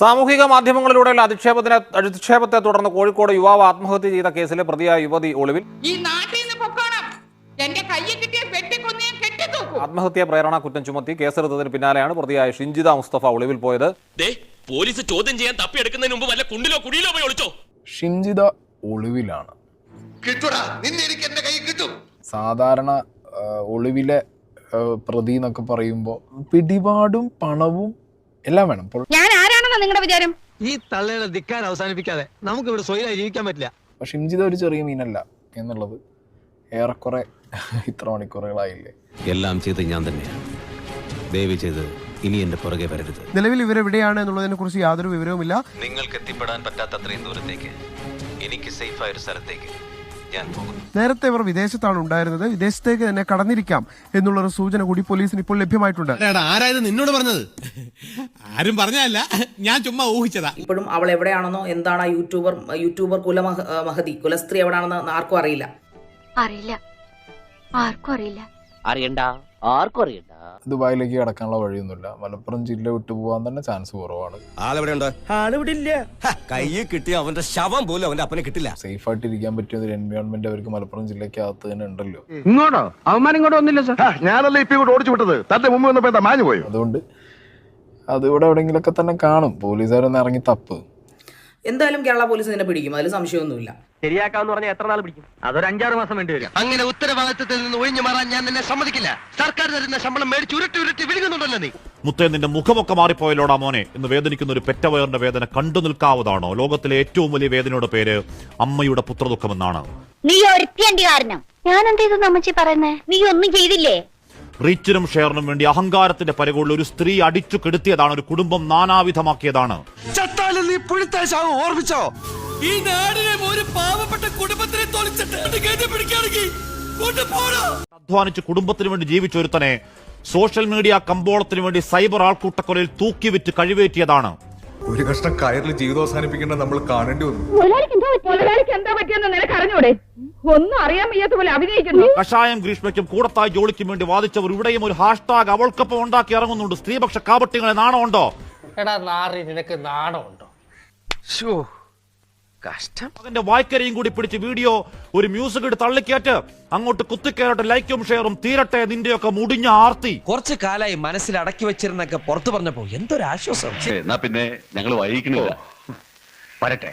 സാമൂഹിക മാധ്യമങ്ങളിലൂടെയുള്ള അധിക്ഷേപത്തെ തുടർന്ന് കോഴിക്കോട് യുവാവ് ആത്മഹത്യ ചെയ്ത കേസിലെ പ്രതിയായ യുവതി ഒളിവിൽ. ആത്മഹത്യാ പ്രേരണ കുറ്റം ചുമത്തി കേസെടുത്തതിന് പിന്നാലെയാണ് പ്രതിയായ ഷിഞ്ചിത മുസ്തഫ ഒളിവിൽ പോയത്. പോലീസ് ചോദ്യം ചെയ്യാൻ തപ്പിയെടുക്കുന്നതിന് മുമ്പ് വല്ല കുണ്ടിലോ കുടിയിലോ പോയി ഒളിച്ചോ? ഷിഞ്ചിത ഒളിവിലാണ്. സാധാരണ ഒളിവിലെ പ്രതി എന്നൊക്കെ പറയുമ്പോൾ പിടിപാടും പണവും എല്ലാം വേണം. ഞാൻ ആരാണെന്നാ നിങ്ങളുടെ വിചാരം? ഈ തള്ളയുടെ ധിക്കാരം അവസാനിപ്പിക്കാതെ നമുക്ക് ഇവിടെ സ്വൈരായി ജീവിക്കാൻ പറ്റില്ല. ഷിഞ്ചിത ഒരു ചെറിയ മീനല്ല എന്നുള്ളത് ഏറെക്കുറെ ഇത്ര മണിക്കൂറുകളായില്ലേ. എല്ലാം ചെയ്ത് ഞാൻ തന്നെയാണ്. ദയവ് ചെയ്ത് ഇനി എന്റെ പുറകെ വരരുത്. നിലവിൽ ഇവരെവിടെയാണ് എന്നുള്ളതിനെ കുറിച്ച് യാതൊരു വിവരവുമില്ല. നിങ്ങൾക്ക് എത്തിപ്പെടാൻ പറ്റാത്തത്രയും ദൂരത്തേക്ക്, എനിക്ക് സേഫായ ഒരു സ്ഥലത്തേക്ക് ഞാൻ പോകുന്നു. നേരത്തെ ഇവർ വിദേശത്താണ് ഉണ്ടായിരുന്നത്. വിദേശത്തേക്ക് തന്നെ കടന്നിരിക്കാം എന്നുള്ളൊരു സൂചന കൂടി പോലീസിന് ഇപ്പോൾ ലഭ്യമായിട്ടുണ്ട്. ആരായത് നിന്നോട് പറഞ്ഞത്? ആരും പറഞ്ഞല്ല, ഞാൻ ചുമ്മാ ഊഹിച്ചതാ. ഇപ്പോഴും അവൾ എവിടെയാണെന്നോ എന്താണ് യൂട്യൂബർ കുലമഹതി കുലസ്ത്രീ എവിടെയാണെന്ന് ആർക്കും അറിയില്ല. അറിയണ്ട, ആർക്കും അറിയണ്ട. ദുബായിലേക്ക് കടക്കാനുള്ള വഴിയൊന്നുമില്ല. മലപ്പുറം ജില്ല വിട്ടു പോകാൻ തന്നെ ചാൻസ് കുറവാണ്. കയ്യെ കിട്ടിയ അവന്റെ ശവം പോലും അവന്റെ അപ്പനെ കിട്ടില്ല. സേഫ് ആയിട്ട് ഇരിക്കാൻ പറ്റിയ ഒരു എൻവയോൺമെന്റ് അവർക്ക് മലപ്പുറം ജില്ലക്കകത്ത് തന്നെ ഉണ്ടല്ലോ. ഇങ്ങോട്ടോ അവന്മാരും ഇങ്ങോട്ടോ ഒന്നില്ല സാർ. ഞാനല്ലേ ഇപ്പൊ ഇങ്ങോട്ട് ഓടിച്ചു വിട്ടത്. തന്റെ മുമ്പ് വന്നപ്പോ എന്താ മാഞ്ഞു പോയോ? അതുകൊണ്ട് അത് ഇവിടെ എവിടെയെങ്കിലൊക്കെ തന്നെ കാണും. പോലീസുകാരൊന്ന് ഇറങ്ങി തപ്പ്. എന്തായാലും കേരള പോലീസ് ഇതിനെ പിടിക്കും, അതിൽ സംശയമൊന്നുമില്ല. ശരിയാക്കാന്ന് പറഞ്ഞാൽ എത്ര നാൾ പിടിക്കും? അതൊരു 5-6 മാസം വേണ്ടി വരും. അങ്ങനെ ഉത്തരവാദിത്തത്തിൽ നിന്ന് ഒഴിഞ്ഞു മാറാൻ ഞാൻ നിന്നെ സമ്മതിക്കില്ല. സർക്കാർ തരുന്ന ശമ്പളം മേടിച്ച് ഉരുട്ടി വിഴുകുന്നുണ്ടല്ലോ നീ. മുത്തേ, നിന്റെ മുഖമൊക്കെ മാറിപ്പോയല്ലോടാ മോനെ എന്ന് വേദനിക്കുന്ന ഒരു പെറ്റവയറിന്റെ വേദന കണ്ടു നിൽക്കാവുന്നതാണോ? ലോകത്തിലെ ഏറ്റവും വലിയ വേദനയുടെ പേര് അമ്മയുടെ പുത്രദുഃഖമെന്നാണ്. നീ ഒരുത്തിയണ്ടി കാരണം ഞാൻ എന്ത് ചെയ്തു അമ്മച്ചി പറയുന്നേ? നീ ഒന്നും ചെയ്തില്ലേ? റീച്ചിനും ഷെയറിനും വേണ്ടി അഹങ്കാരത്തിന്റെ പരകളിൽ ഒരു സ്ത്രീ അടിച്ചു കെടുത്തിയതാണ്, ഒരു കുടുംബം നാനാവിധമാക്കിയതാണ്. നീ ഓർമ്മിച്ചോ? ഈ നാടിനെ ഒരു പാവപ്പെട്ട കുടുംബത്തിനെ അധ്വാനിച്ച് കുടുംബത്തിന് വേണ്ടി ജീവിച്ചൊരുത്തനെ സോഷ്യൽ മീഡിയ കമ്പോളത്തിന് വേണ്ടി സൈബർ ആൾക്കൂട്ടക്കൊലയിൽ തൂക്കിവിറ്റ് കഴിവേറ്റിയതാണ്. ഒരു കഷ്ണം കയറിൽ ജീവിതം അവസാനിപ്പിക്കേണ്ട നമ്മൾ കാണേണ്ടി വന്നു. ഒന്നും അറിയാൻ വയ്യാത്ത പോലെ അഭിനയിക്കുന്നു. കഷായം ഗ്രീഷ്മയ്ക്കും കൂടത്തായി ജോളിക്കും വേണ്ടി വാദിച്ചവർ ഇവിടെയും ഒരു ഹാഷ്ടാഗ് അവൾക്കൊപ്പം ഉണ്ടാക്കി ഇറങ്ങുന്നുണ്ട്. സ്ത്രീപക്ഷ കാപട്യങ്ങളെ നാണമുണ്ടോ? എടാ നാറി, നിനക്ക് നാണമുണ്ടോ? കഷ്ടം. അതിന്റെ വായ്ക്കരയും കൂടി പിടിച്ച് വീഡിയോ ഒരു മ്യൂസിക് ഇട്ട് തള്ളിക്കേറ്റ് അങ്ങോട്ട് കുത്തിക്കേറട്ടെ, ലൈക്കും ഷെയറും തീരട്ടെ നിന്റെയൊക്കെ മുടിഞ്ഞ ആർത്തി. കുറച്ചു കാലായി മനസ്സിൽ അടക്കി വെച്ചിരുന്നൊക്കെ പുറത്തു പറഞ്ഞപ്പോ എന്തൊരു ആശ്വാസം. എന്നാ പിന്നെ ഞങ്ങൾ വൈകിക്കണില്ല. വരട്ടെ.